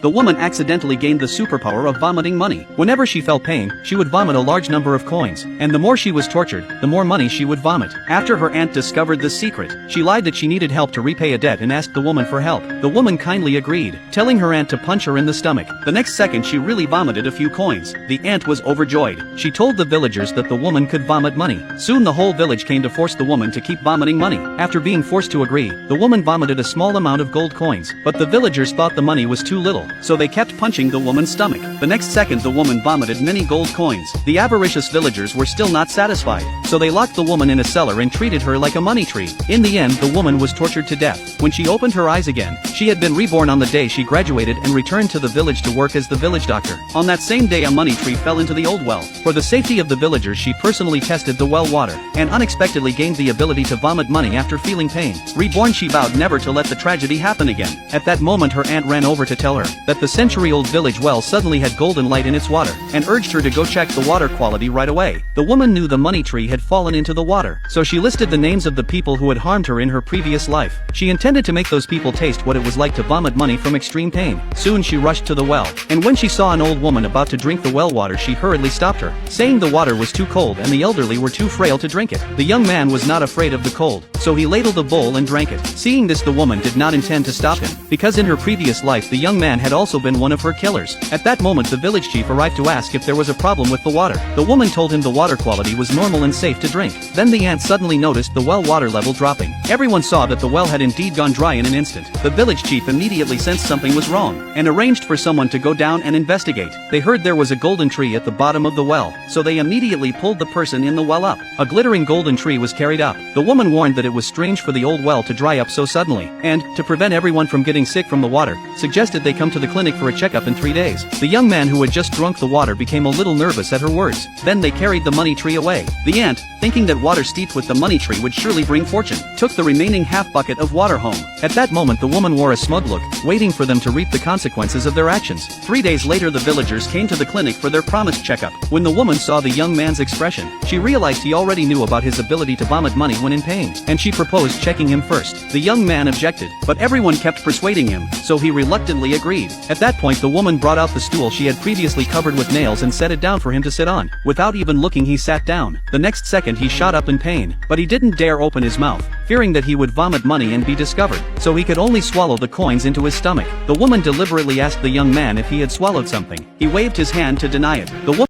The woman accidentally gained the superpower of vomiting money. Whenever she felt pain, she would vomit a large number of coins, and the more she was tortured, the more money she would vomit. After her aunt discovered the secret, she lied that she needed help to repay a debt and asked the woman for help. The woman kindly agreed, telling her aunt to punch her in the stomach. The next second she really vomited a few coins. The aunt was overjoyed. She told the villagers that the woman could vomit money. Soon the whole village came to force the woman to keep vomiting money. After being forced to agree, the woman vomited a small amount of gold coins, but the villagers thought the money was too little, so they kept punching the woman's stomach. The next second the woman vomited many gold coins. The avaricious villagers were still not satisfied, so they locked the woman in a cellar and treated her like a money tree. In the end the woman was tortured to death. When she opened her eyes again, she had been reborn on the day she graduated and returned to the village to work as the village doctor. On that same day a money tree fell into the old well. For the safety of the villagers she personally tested the well water, and unexpectedly gained the ability to vomit money after feeling pain. Reborn, she vowed never to let the tragedy happen again. At that moment her aunt ran over to tell her that the century-old village well suddenly had golden light in its water, and urged her to go check the water quality right away. The woman knew the money tree had fallen into the water, so she listed the names of the people who had harmed her in her previous life. She intended to make those people taste what it was like to vomit money from extreme pain. Soon she rushed to the well, and when she saw an old woman about to drink the well water she hurriedly stopped her, saying the water was too cold and the elderly were too frail to drink it. The young man was not afraid of the cold, so he ladled the bowl and drank it. Seeing this the woman did not intend to stop him, because in her previous life the young man had also been one of her killers. At that moment the village chief arrived to ask if there was a problem with the water. The woman told him the water quality was normal and safe to drink. Then the aunt suddenly noticed the well water level dropping. Everyone saw that the well had indeed gone dry in an instant. The village chief immediately sensed something was wrong, and arranged for someone to go down and investigate. They heard there was a golden tree at the bottom of the well, so they immediately pulled the person in the well up. A glittering golden tree was carried up. The woman warned that it was strange for the old well to dry up so suddenly, and, to prevent everyone from getting sick from the water, suggested they come to the clinic for a checkup in 3 days. The young man who had just drunk the water became a little nervous at her words. Then they carried the money tree away. The aunt, thinking that water steeped with the money tree would surely bring fortune, took the remaining half bucket of water home. At that moment the woman wore a smug look, waiting for them to reap the consequences of their actions. 3 days later the villagers came to the clinic for their promised checkup. When the woman saw the young man's expression, she realized he already knew about his ability to vomit money when in pain, and she proposed checking him first. The young man objected, but everyone kept persuading him, so he reluctantly agreed. At that point the woman brought out the stool she had previously covered with nails and set it down for him to sit on. Without even looking he sat down. The next second he shot up in pain, but he didn't dare open his mouth, fearing that he would vomit money and be discovered, so he could only swallow the coins into his stomach. The woman deliberately asked the young man if he had swallowed something. He waved his hand to deny it. The woman